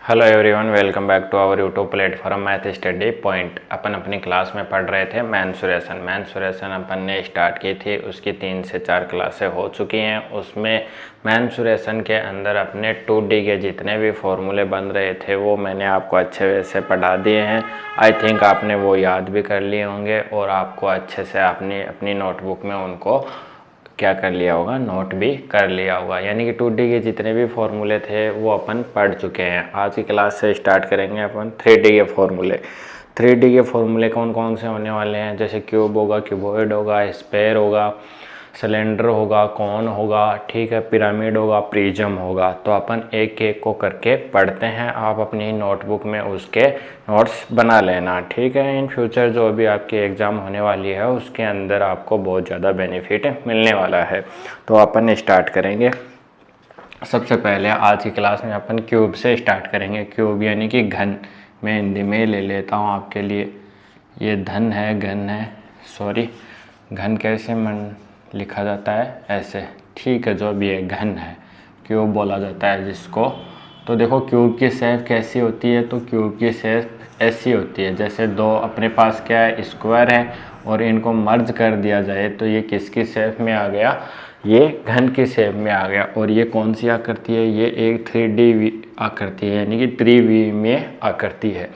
Hello everyone, welcome back to our YouTube platform math study point. अपन अपनी class में पढ़ रहे थे मेंसुरेशन अपन ने स्टार्ट की थी। उसकी 3 से 4 क्लासें हो चुकी हैं। उसमें मेंसुरेशन के अंदर अपने 2D के जितने भी फॉर्मूले बन रहे थे वो मैंने आपको अच्छे वे से पढ़ा दिए हैं। आई थिंक आपने वो याद भी कर लिए होंगे और आपको अच्छे से आपने अपनी नोटबुक में उनको क्या कर लिया होगा, नोट भी कर लिया होगा। यानी कि 2D के जितने भी फॉर्मूले थे वो अपन पढ़ चुके हैं। आज की क्लास से स्टार्ट करेंगे अपन 3D के फॉर्मूले। 3D के फॉर्मूले कौन कौन से होने वाले हैं, जैसे क्यूब होगा, क्यूबॉइड होगा, स्फेयर होगा, सिलेंडर होगा, कौन होगा, ठीक है, पिरामिड होगा, प्रिज्म होगा। तो अपन एक एक को करके पढ़ते हैं। आप अपनी नोटबुक में उसके नोट्स बना लेना, ठीक है। इन फ्यूचर जो भी आपकी एग्ज़ाम होने वाली है उसके अंदर आपको बहुत ज़्यादा बेनिफिट मिलने वाला है। तो अपन स्टार्ट करेंगे। सबसे पहले आज की क्लास में अपन क्यूब से स्टार्ट करेंगे। क्यूब यानी कि घन। मैं हिंदी में ले लेता हूँ आपके लिए। ये धन है, घन है, सॉरी, घन कैसे लिखा जाता है, ऐसे, ठीक है। जो भी है घन है, क्यूब बोला जाता है जिसको। तो देखो क्यूब की शेप कैसी होती है, तो क्यूब की शेप ऐसी होती है जैसे दो अपने पास क्या है, स्क्वायर है, और इनको मर्ज कर दिया जाए तो ये किसकी शेप में आ गया, ये घन की शेप में आ गया। और ये कौन सी आकृति है, ये एक 3D आकृति है, यानी कि त्रिविमीय आकृति है।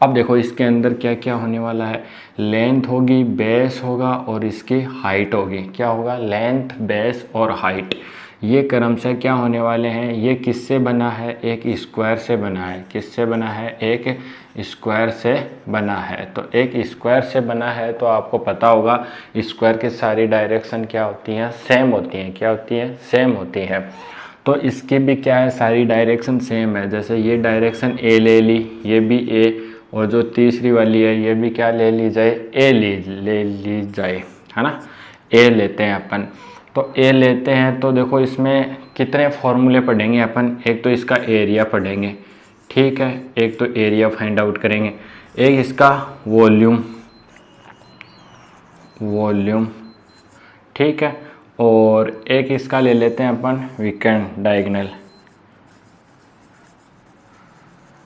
अब देखो इसके अंदर क्या क्या होने वाला है, लेंथ होगी, बेस होगा और इसकी हाइट होगी। क्या होगा, लेंथ, बेस और हाइट। ये क्रमशः क्या होने वाले हैं, ये किससे बना है, एक स्क्वायर से बना है। किससे बना है, एक स्क्वायर से बना है। तो एक स्क्वायर से बना है तो आपको पता होगा स्क्वायर की सारी डायरेक्शन क्या होती हैं, सेम होती हैं। क्या होती हैं, सेम होती हैं। तो इसकी भी क्या है, सारी डायरेक्शन सेम है। जैसे ये डायरेक्शन ए ले ली, ये भी ए, और जो तीसरी वाली है ये भी क्या ले ली जाए, ए ले ली जाए, है ना। ए लेते हैं अपन। तो ए लेते हैं तो देखो इसमें कितने फॉर्मूले पढ़ेंगे अपन। एक तो इसका एरिया पढ़ेंगे, ठीक है, एक तो एरिया फाइंड आउट करेंगे, एक इसका वॉल्यूम, ठीक है, और एक इसका ले लेते हैं अपन विकर्ण,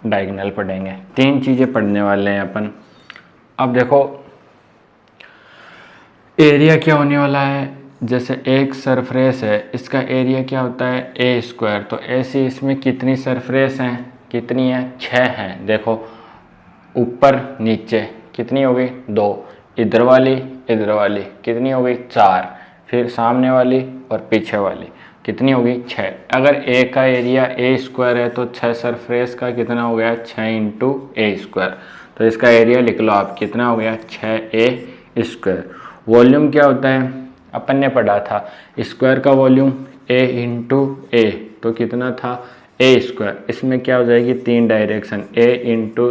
डायगोनल पढ़ेंगे। 3 चीज़ें पढ़ने वाले हैं अपन। अब देखो एरिया क्या होने वाला है, जैसे एक सरफेस है, इसका एरिया क्या होता है, ए स्क्वायर। तो ऐसे इसमें कितनी सरफेस हैं, कितनी है, 6 हैं। देखो ऊपर नीचे कितनी हो गई, 2, इधर वाली कितनी हो गई, 4, फिर सामने वाली और पीछे वाली कितनी हो गई, 6। अगर ए का एरिया ए स्क्वायर है तो 6 सरफेस का कितना हो गया, 6 इंटू ए स्क्वायर। तो इसका एरिया लिख लो आप, कितना हो गया, 6a स्क्वायर। वॉल्यूम क्या होता है, अपन ने पढ़ा था स्क्वायर का वॉल्यूम a इंटू ए, तो कितना था, ए स्क्वायर। इसमें क्या हो जाएगी, 3 डायरेक्शन, a इंटू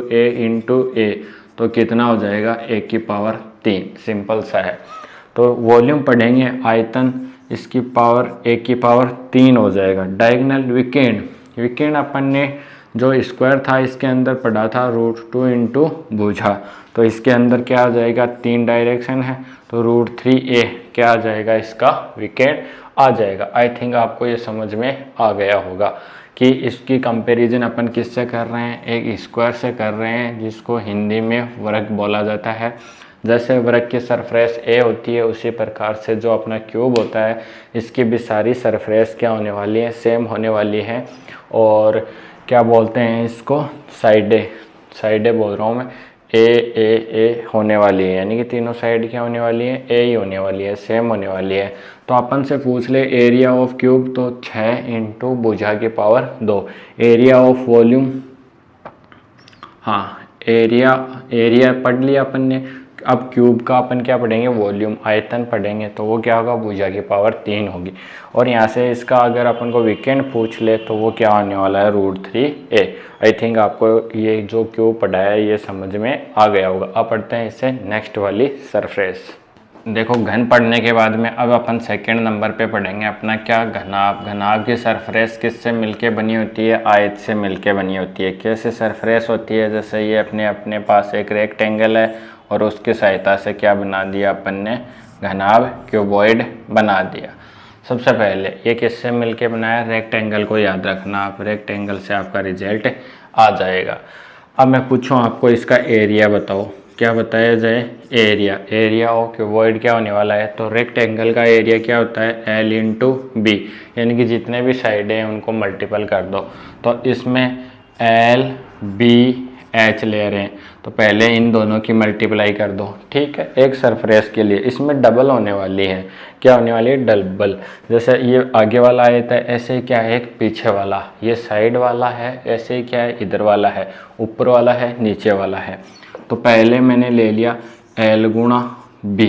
ए, तो कितना हो जाएगा, a की पावर 3। सिंपल सा है। तो वॉल्यूम पढ़ेंगे, आयतन, इसकी पावर a की पावर 3 हो जाएगा। डायगोनल, विकर्ण अपन ने जो स्क्वायर था इसके अंदर पढ़ा था √2 इंटू भुजा। तो इसके अंदर क्या आ जाएगा, 3 डायरेक्शन है, तो √3a क्या आ जाएगा, इसका विकर्ण आ जाएगा। आई थिंक आपको ये समझ में आ गया होगा कि इसकी कंपैरिजन अपन किससे कर रहे हैं, एक स्क्वायर से कर रहे हैं जिसको हिंदी में वर्ग बोला जाता है। जैसे वर्ग की सरफेस ए होती है उसी प्रकार से जो अपना क्यूब होता है इसकी भी सारी सरफेस क्या होने वाली है, सेम होने वाली है। और क्या बोलते हैं इसको, साइडें बोल रहा हूँ मैं, ए होने वाली है, यानी कि तीनों साइड क्या होने वाली है, ए ही होने वाली है, सेम होने वाली है। तो अपन से पूछ ले एरिया ऑफ क्यूब, तो 6 इंटू भुजा की पावर 2। एरिया ऑफ वॉल्यूम, हाँ, एरिया पढ़ लिया अपन ने। अब क्यूब का अपन क्या पढ़ेंगे, वॉल्यूम, आयतन पढ़ेंगे, तो वो क्या होगा, भुजा की पावर 3 होगी। और यहाँ से इसका अगर अपन को विकर्ण पूछ ले तो वो क्या आने वाला है, √3a। आई थिंक आपको ये जो क्यूब पढ़ाया है ये समझ में आ गया होगा। अब पढ़ते हैं इससे नेक्स्ट वाली सरफेस। देखो घन पढ़ने के बाद में अब अपन सेकंड नंबर पे पढ़ेंगे अपना क्या, घनाभ की सरफेस किससे मिलके बनी होती है, आयत से मिलके बनी होती है। कैसे सरफेस होती है, जैसे ये अपने पास एक रेक्टेंगल है और उसकी सहायता से क्या बना दिया अपन ने, घनाभ क्यूबॉइड बना दिया। सबसे पहले ये किससे मिलके बनाया, रेक्टेंगल को याद रखना आप, रेक्टेंगल से आपका रिजल्ट आ जाएगा। अब मैं पूछूं आपको इसका एरिया बताओ, क्या बताया जाए, एरिया, एरिया ऑफ क्यूबॉइड क्या होने वाला है, तो रेक्टेंगल का एरिया क्या होता है, एल इंटू बी, यानी कि जितने भी साइडें हैं उनको मल्टीपल कर दो। तो इसमें एल बी एच ले रहे हैं तो पहले इन दोनों की मल्टीप्लाई कर दो, ठीक है। एक सरफेस के लिए इसमें डबल होने वाली है, क्या होने वाली है, डबल। जैसे ये आगे वाला आया था, ऐसे ही क्या है, एक पीछे वाला, ये साइड वाला है, ऐसे ही क्या है, इधर वाला है, ऊपर वाला है, नीचे वाला है। तो पहले मैंने ले लिया एल गुणा बी,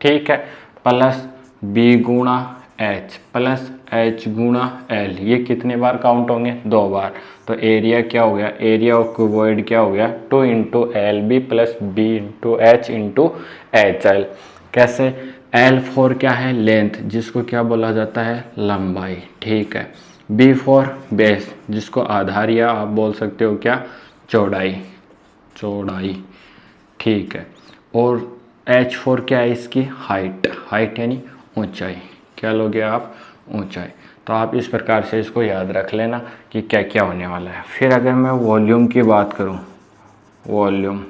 ठीक है, प्लस बी गुणा एच प्लस एच गुणा एल, ये कितने बार काउंट होंगे, 2 बार। तो एरिया क्या हो गया, एरिया ऑफ क्यूबॉइड क्या हो गया, 2 into L B plus B into H into H L. कैसे, एल फॉर क्या है, लेंथ, जिसको क्या बोला जाता है, लंबाई, ठीक है। बी फॉर बेस, जिसको आधार या आप बोल सकते हो क्या, चौड़ाई, चौड़ाई, ठीक है। और एच फॉर क्या है, इसकी हाइट, हाइट यानी ऊंचाई, क्या लोगे आप, ऊंचाई। तो आप इस प्रकार से इसको याद रख लेना कि क्या क्या होने वाला है। फिर अगर मैं वॉल्यूम की बात करूं, वॉल्यूम,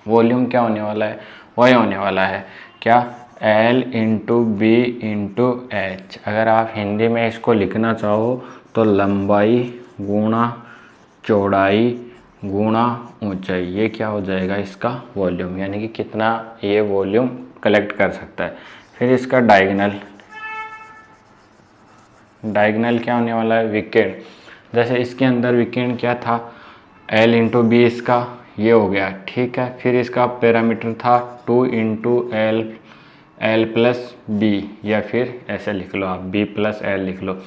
वॉल्यूम क्या होने वाला है, वही होने वाला है क्या, L into B into H. अगर आप हिंदी में इसको लिखना चाहो तो लंबाई गुणा चौड़ाई गुणा ऊंचाई, ये क्या हो जाएगा, इसका वॉल्यूम, यानी कि कितना ये वॉल्यूम कलेक्ट कर सकता है। फिर इसका डायगोनल, डायगोनल क्या होने वाला है, विकेंड। जैसे इसके अंदर विकेंड क्या था, एल इंटू बी, इसका ये हो गया, ठीक है। फिर इसका पैरामीटर था 2 into L, L plus B, या फिर ऐसे लिख लो आप, बी प्लस एल लिख लो।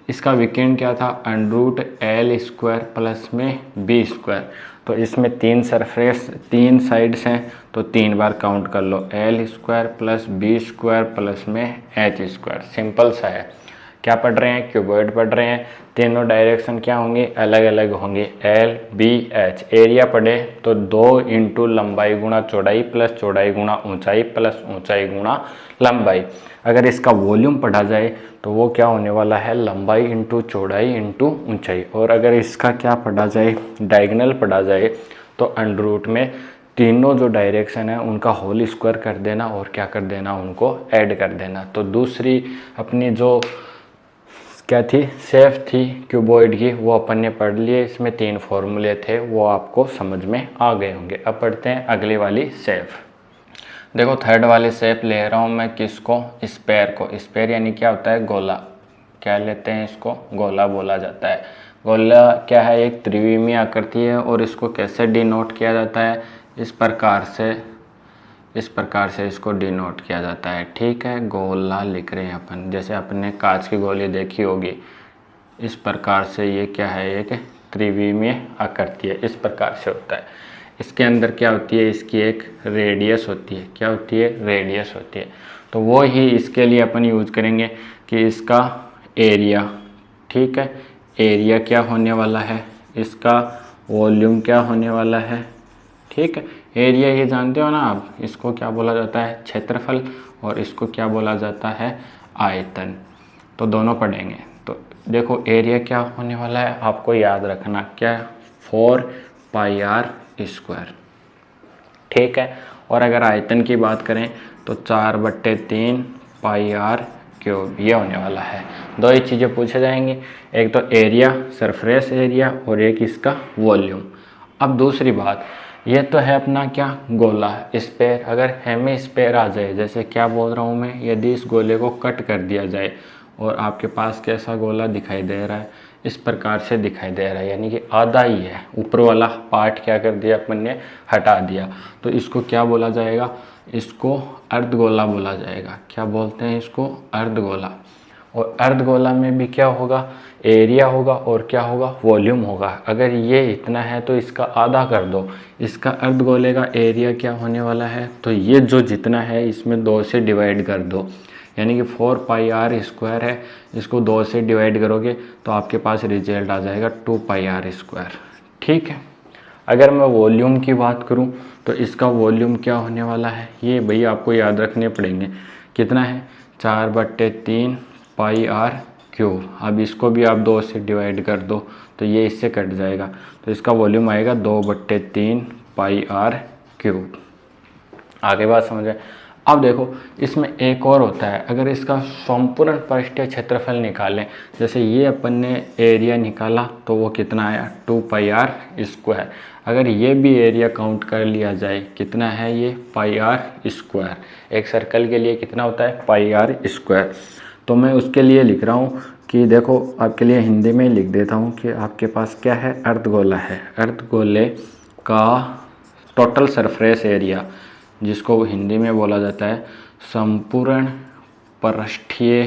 इसका विकेंड क्या था, अंडरूट एल स्क्वायर प्लस में बी स्क्वायर। तो इसमें 3 सरफेस, 3 साइड्स हैं, तो 3 बार काउंट कर लो, L square plus B square plus में एच स्क्वायर। सिंपल सा है। क्या पढ़ रहे हैं, क्यूबॉइड पढ़ रहे हैं, तीनों डायरेक्शन क्या होंगे, अलग अलग होंगे, एल बी एच। एरिया पढ़े तो 2 इंटू लंबाई गुणा चौड़ाई प्लस चौड़ाई गुणा ऊंचाई प्लस ऊंचाई गुणा लंबाई। अगर इसका वॉल्यूम पढ़ा जाए तो वो क्या होने वाला है, लंबाई इंटू चौड़ाई इंटू ऊंचाई। और अगर इसका क्या पढ़ा जाए, डायगोनल पढ़ा जाए, तो अंडरूट में तीनों जो डायरेक्शन है उनका होल स्क्वायर कर देना और क्या कर देना, उनको ऐड कर देना। तो दूसरी अपनी जो क्या थी, शेप थी क्यूबॉइड की, वो अपन ने पढ़ लिए। इसमें 3 फॉर्मूले थे, वो आपको समझ में आ गए होंगे। अब पढ़ते हैं अगली वाली शेप। देखो थर्ड वाली शेप ले रहा हूँ मैं, किसको, स्पेयर को। स्पेयर यानी क्या होता है, गोला, क्या लेते हैं इसको, गोला बोला जाता है। गोला क्या है, एक त्रिविमीय आकृति है, और इसको कैसे डिनोट किया जाता है, इस प्रकार से इसको डिनोट किया जाता है, ठीक है। गोला लिख रहे हैं अपन, जैसे अपन ने कांच की गोली देखी होगी, इस प्रकार से ये क्या है, एक त्रिविमीय आकृति है, इस प्रकार से होता है। इसके अंदर क्या होती है, इसकी एक रेडियस होती है, क्या होती है, रेडियस होती है। तो वो ही इसके लिए अपन यूज करेंगे कि इसका एरिया, ठीक है, एरिया क्या होने वाला है, इसका वॉल्यूम क्या होने वाला है, ठीक है। एरिया ये जानते हो ना आप, इसको क्या बोला जाता है, क्षेत्रफल, और इसको क्या बोला जाता है, आयतन। तो दोनों पढ़ेंगे। तो देखो एरिया क्या होने वाला है, आपको याद रखना, क्या, 4 पाई आर स्क्वायर, ठीक है। और अगर आयतन की बात करें तो 4/3 पाई आर क्यूब, ये होने वाला है। 2 ही चीज़ें पूछे जाएंगी, एक तो एरिया, सरफेस एरिया, और एक इसका वॉल्यूम। अब दूसरी बात, ये तो है अपना क्या, गोला, स्पेयर। अगर हेमी स्पेयर आ जाए, जैसे क्या बोल रहा हूँ मैं, यदि इस गोले को कट कर दिया जाए और आपके पास कैसा गोला दिखाई दे रहा है, इस प्रकार से दिखाई दे रहा है, यानी कि आधा ही है, ऊपर वाला पार्ट क्या कर दिया अपन ने, हटा दिया। तो इसको क्या बोला जाएगा, इसको अर्धगोला बोला जाएगा। क्या बोलते हैं इसको, अर्धगोला। और अर्धगोला में भी क्या होगा, एरिया होगा और क्या होगा, वॉल्यूम होगा। अगर ये इतना है तो इसका आधा कर दो, इसका अर्धगोले का एरिया क्या होने वाला है, तो ये जो जितना है इसमें 2 से डिवाइड कर दो, यानी कि 4 पाई आर स्क्वायर है, इसको 2 से डिवाइड करोगे तो आपके पास रिजल्ट आ जाएगा 2 पाई आर स्क्वायर, ठीक है। अगर मैं वॉल्यूम की बात करूं तो इसका वॉल्यूम क्या होने वाला है, ये भैया आपको याद रखने पड़ेंगे। कितना है, 4/3 पाई आर क्यूब। अब इसको भी आप 2 से डिवाइड कर दो तो ये इससे कट जाएगा, तो इसका वॉल्यूम आएगा 2/3 पाई आर क्यूब। आगे बात समझे। अब देखो इसमें एक और होता है, अगर इसका संपूर्ण पृष्ठीय क्षेत्रफल निकालें, जैसे ये अपन ने एरिया निकाला तो वो कितना आया 2 पाई आर स्क्वायर। अगर ये भी एरिया काउंट कर लिया जाए, कितना है ये पाई आर स्क्वायर। एक सर्कल के लिए कितना होता है पाई आर स्क्वायर। तो मैं उसके लिए लिख रहा हूँ कि देखो आपके लिए हिंदी में लिख देता हूँ कि आपके पास क्या है, अर्धगोला है। अर्धगोले का टोटल सरफेस एरिया, जिसको हिंदी में बोला जाता है संपूर्ण पृष्ठीय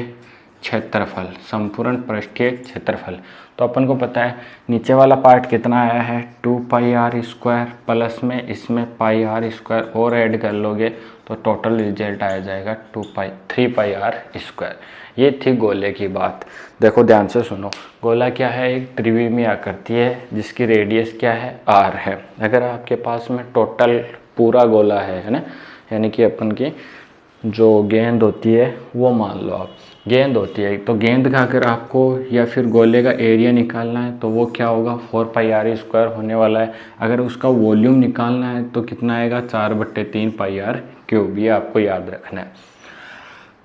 क्षेत्रफल। संपूर्ण पृष्ठीय क्षेत्रफल, तो अपन को पता है नीचे वाला पार्ट कितना आया है 2 पाई आर स्क्वायर, प्लस में इसमें पाई आर स्क्वायर और ऐड कर लोगे तो टोटल रिजल्ट आ जाएगा 3 पाई आर स्क्वायर। ये थी गोले की बात। देखो ध्यान से सुनो, गोला क्या है, एक त्रिविमीय आकृति है जिसकी रेडियस क्या है आर है। अगर आपके पास में टोटल पूरा गोला है ना, यानी कि अपन की जो गेंद होती है वो मान लो आप गेंद होती है, तो गेंद का अगर आपको या फिर गोले का एरिया निकालना है तो वो क्या होगा 4 पाई आर स्क्वायर होने वाला है। अगर उसका वॉल्यूम निकालना है तो कितना आएगा 4/3 पाई आर क्यूब। ये आपको याद रखना है।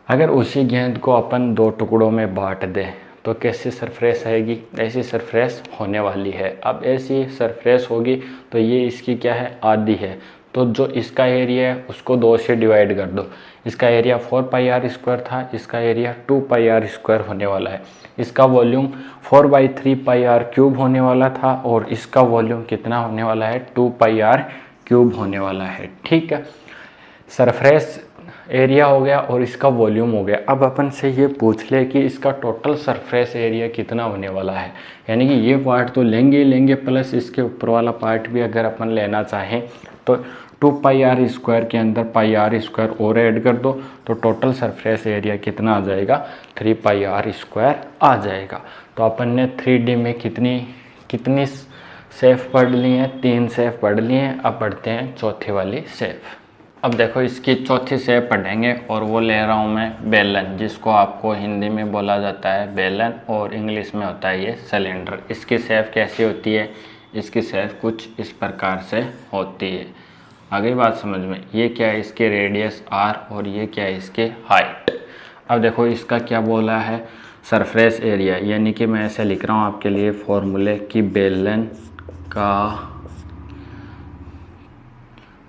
अगर उसी गेंद को अपन 2 टुकड़ों में बांट दें तो कैसी सरफेस आएगी, ऐसी सरफेस होने वाली है। अब ऐसी सरफेस होगी तो ये इसकी क्या है आधी है, तो जो इसका एरिया है उसको 2 से डिवाइड कर दो। इसका एरिया 4 पाई आर स्क्वायर था, इसका एरिया 2 पाई आर स्क्वायर होने वाला है। इसका वॉल्यूम 4/3 पाई आर क्यूब होने वाला था और इसका वॉल्यूम कितना होने वाला है 2 पाई आर क्यूब होने वाला है। ठीक है, सरफेस एरिया हो गया और इसका वॉल्यूम हो गया। अब अपन से ये पूछ ले कि इसका टोटल सरफेस एरिया कितना होने वाला है, यानी कि ये पार्ट तो लेंगे ही लेंगे, प्लस इसके ऊपर वाला पार्ट भी अगर अपन लेना चाहें तो 2 पाई आर स्क्वायर के अंदर पाई आर स्क्वायर और ऐड कर दो तो टोटल सरफेस एरिया कितना आ जाएगा 3 पाई आर स्क्वायर आ जाएगा। तो अपन ने 3D में कितनी शेप पढ़ ली हैं, 3 शेप पढ़ ली हैं। अब पढ़ते हैं चौथी वाली शेप। अब देखो इसकी चौथी शेप पढ़ेंगे और वो ले रहा हूँ मैं बेलन, जिसको आपको हिंदी में बोला जाता है बेलन और इंग्लिश में होता है ये सिलेंडर। इसकी शेप कैसी होती है, इसकी शेप कुछ इस प्रकार से होती है। आगे बात समझ में, ये क्या है इसके रेडियस आर और ये क्या है इसके हाइट। अब देखो इसका क्या बोला है सरफेस एरिया, यानी कि मैं ऐसे लिख रहा हूँ आपके लिए फॉर्मूले कि बेलन का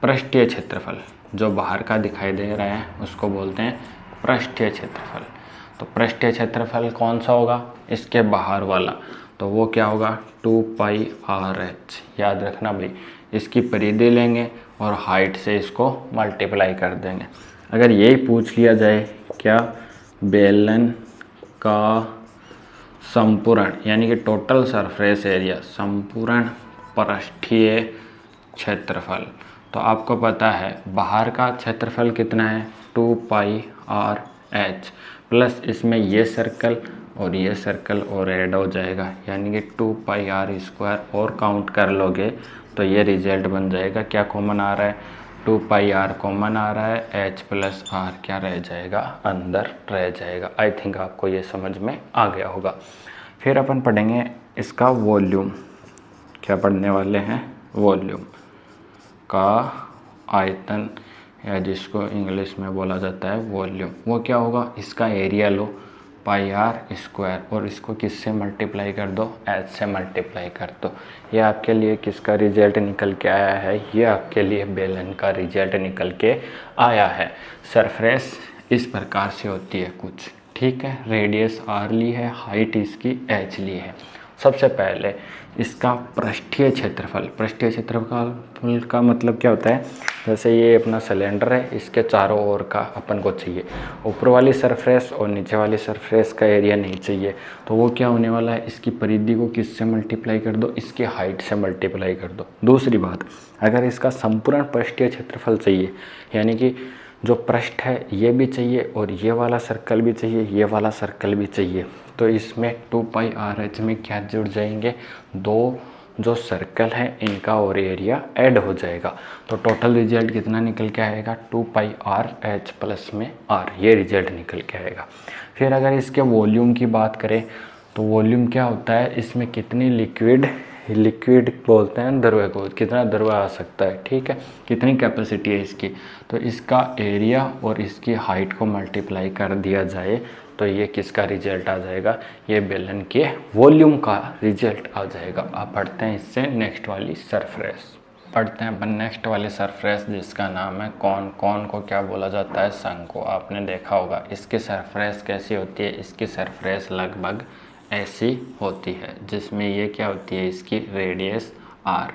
पृष्ठीय क्षेत्रफल, जो बाहर का दिखाई दे रहा है उसको बोलते हैं पृष्ठीय क्षेत्रफल। तो पृष्ठीय क्षेत्रफल कौन सा होगा, इसके बाहर वाला, तो वो क्या होगा 2 पाई आर एच। याद रखना भाई, इसकी परिधि लेंगे और हाइट से इसको मल्टीप्लाई कर देंगे। अगर यही पूछ लिया जाए क्या बेलन का संपूर्ण यानी कि टोटल सरफेस एरिया, संपूर्ण पृष्ठीय क्षेत्रफल, तो आपको पता है बाहर का क्षेत्रफल कितना है 2 पाई आर एच, प्लस इसमें ये सर्कल और ये सर्कल और ऐड हो जाएगा, यानी कि 2 पाई आर स्क्वायर और काउंट कर लोगे तो ये रिजल्ट बन जाएगा। क्या कॉमन आ रहा है 2 पाई आर कॉमन आ रहा है, एच प्लस आर क्या रह जाएगा अंदर रह जाएगा। आई थिंक आपको ये समझ में आ गया होगा। फिर अपन पढ़ेंगे इसका वॉल्यूम। क्या पढ़ने वाले हैं, वॉल्यूम का आयतन, या जिसको इंग्लिश में बोला जाता है वॉल्यूम। वो क्या होगा, इसका एरिया लो पाई आर स्क्वायर और इसको किससे मल्टीप्लाई कर दो, एच से मल्टीप्लाई कर दो। ये आपके लिए किसका रिजल्ट निकल के आया है, ये आपके लिए बेलन का रिजल्ट निकल के आया है। सरफेस इस प्रकार से होती है कुछ, ठीक है। रेडियस आर ली है, हाइट इसकी एच ली है। सबसे पहले इसका पृष्ठीय क्षेत्रफल। पृष्ठीय क्षेत्रफल का मतलब क्या होता है, जैसे ये अपना सिलेंडर है, इसके चारों ओर का अपन को चाहिए, ऊपर वाली सरफेस और नीचे वाली सरफेस का एरिया नहीं चाहिए। तो वो क्या होने वाला है, इसकी परिधि को किससे मल्टीप्लाई कर दो, इसकी हाइट से मल्टीप्लाई कर दो। दूसरी बात, अगर इसका संपूर्ण पृष्ठीय क्षेत्रफल चाहिए, यानी कि जो पृष्ठ है ये भी चाहिए और ये वाला सर्कल भी चाहिए, ये वाला सर्कल भी चाहिए, तो इसमें 2 पाई आर एच में क्या जुड़ जाएंगे, 2 जो सर्कल है इनका और एरिया ऐड हो जाएगा। तो टोटल रिजल्ट कितना निकल के आएगा, 2πr/h प्लस में r, ये रिजल्ट निकल के आएगा। फिर अगर इसके वॉल्यूम की बात करें तो वॉल्यूम क्या होता है, इसमें कितनी लिक्विड बोलते हैं द्रव्य को, कितना द्रव्य आ सकता है, ठीक है, कितनी कैपेसिटी है इसकी। तो इसका एरिया और इसकी हाइट को मल्टीप्लाई कर दिया जाए तो ये किसका रिजल्ट आ जाएगा, ये बेलन के वॉल्यूम का रिजल्ट आ जाएगा। आप पढ़ते हैं इससे नेक्स्ट वाली सरफेस, पढ़ते हैं अपन नेक्स्ट वाली सरफेस जिसका नाम है कॉन। कॉन को क्या बोला जाता है, शंकु। आपने देखा होगा इसकी सरफेस कैसी होती है, इसकी सरफेस लगभग ऐसी होती है, जिसमें ये क्या होती है, इसकी रेडियस r,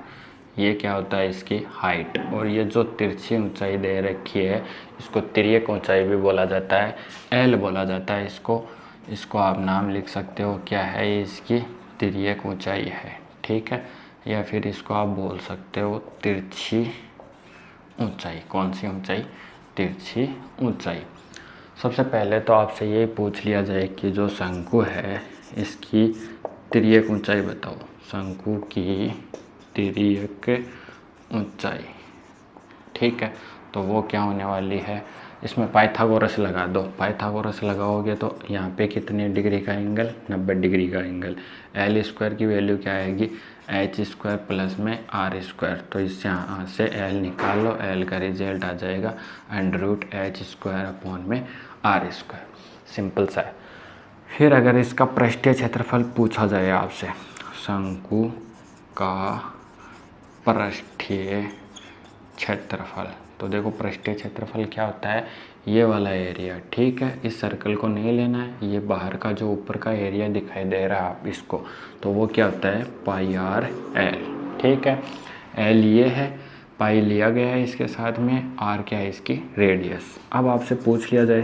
ये क्या होता है इसकी हाइट, और ये जो तिरछी ऊंचाई दे रखी है इसको तिर्यक ऊंचाई भी बोला जाता है, l बोला जाता है इसको आप नाम लिख सकते हो क्या है, ये इसकी तिर्यक ऊंचाई है, ठीक है, या फिर इसको आप बोल सकते हो तिरछी ऊंचाई। कौन सी ऊंचाई, तिरछी ऊंचाई। सबसे पहले तो आपसे ये पूछ लिया जाए कि जो शंकु है इसकी तिर्यक ऊंचाई बताओ, शंकु की तिर्यक ऊंचाई, ठीक है, तो वो क्या होने वाली है, इसमें पाइथागोरस लगा दो। पाइथागोरस लगाओगे तो यहाँ पे कितने डिग्री का एंगल, 90 डिग्री का एंगल। एल स्क्वायर की वैल्यू क्या आएगी, एच स्क्वायर प्लस में आर स्क्वायर, तो इससे यहाँ से एल निकाल लो, एल का रिजल्ट आ जाएगा √h² में आर स्क्वायर, सिंपल सा है। फिर अगर इसका पृष्ठीय क्षेत्रफल पूछा जाए आपसे, शंकु का पृष्ठीय क्षेत्रफल, तो देखो पृष्ठीय क्षेत्रफल क्या होता है, ये वाला एरिया, ठीक है, इस सर्कल को नहीं लेना है, ये बाहर का जो ऊपर का एरिया दिखाई दे रहा है आप इसको, तो वो क्या होता है πr/l, ठीक है, l ये है, पाई लिया गया है इसके साथ में, r क्या है इसकी रेडियस। अब आपसे पूछ लिया जाए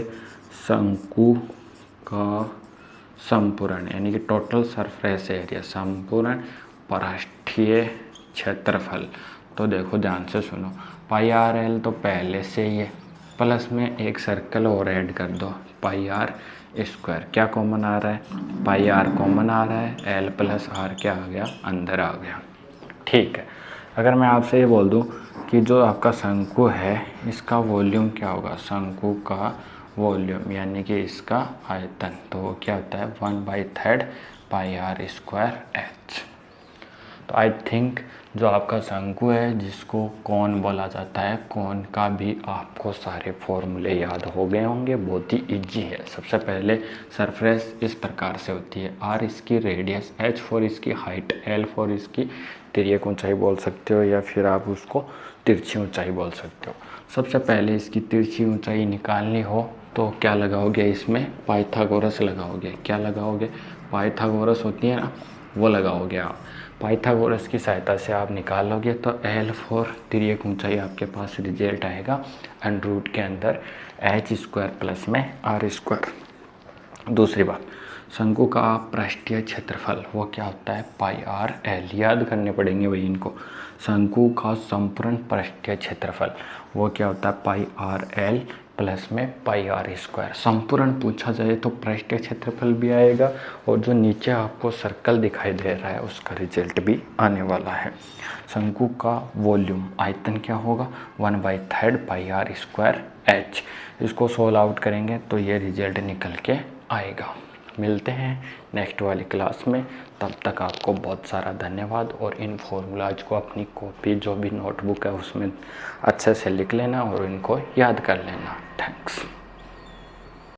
शंकु का संपूर्ण यानी कि टोटल सरफेस एरिया, संपूर्ण पृष्ठीय क्षेत्रफल, तो देखो ध्यान से सुनो, πr/l तो पहले से ही है, प्लस में एक सर्कल और ऐड कर दो πr², क्या कॉमन आ रहा है, πr कॉमन आ रहा है, l प्लस r क्या आ गया, अंदर आ गया, ठीक है। अगर मैं आपसे ये बोल दूं कि जो आपका शंकु है इसका वॉल्यूम क्या होगा, शंकु का वॉल्यूम यानी कि इसका आयतन, तो वो क्या होता है 1/3 πr²h। तो आई थिंक जो आपका शंकु है जिसको कौन बोला जाता है, कौन का भी आपको सारे फॉर्मूले याद हो गए होंगे, बहुत ही इजी है। सबसे पहले सरफेस इस प्रकार से होती है, r इसकी रेडियस, h फॉर इसकी हाइट, l फॉर इसकी तिर्यक ऊंचाई बोल सकते हो, या फिर आप उसको तिरछी ऊंचाई बोल सकते हो। सबसे पहले इसकी तिरछी ऊंचाई निकालनी हो तो क्या लगाओगे, इसमें पाइथागोरस लगाओगे। क्या लगाओगे, पाइथागोरस होती है ना, वो लगाओगे आप। पाइथागोरस की सहायता से आप निकालोगे तो l फॉर तिर्यक ऊंचाई आपके पास रिजल्ट आएगा √ के अंदर h² प्लस में r²। दूसरी बात, शंकु का पृष्ठीय क्षेत्रफल वो क्या होता है πr/l, याद करने पड़ेंगे वही इनको। शंकु का संपूर्ण पृष्ठीय क्षेत्रफल वो क्या होता है πr/l प्लस में πr²। संपूर्ण पूछा जाए तो पृष्ठीय क्षेत्रफल भी आएगा और जो नीचे आपको सर्कल दिखाई दे रहा है उसका रिजल्ट भी आने वाला है। शंकु का वॉल्यूम आयतन क्या होगा 1/3 πr²h। इसको सोल्व आउट करेंगे तो ये रिजल्ट निकल के आएगा। मिलते हैं नेक्स्ट वाली क्लास में, तब तक आपको बहुत सारा धन्यवाद। और इन फॉर्मूलाज को अपनी कॉपी जो भी नोटबुक है उसमें अच्छे से लिख लेना और इनको याद कर लेना। थैंक्स।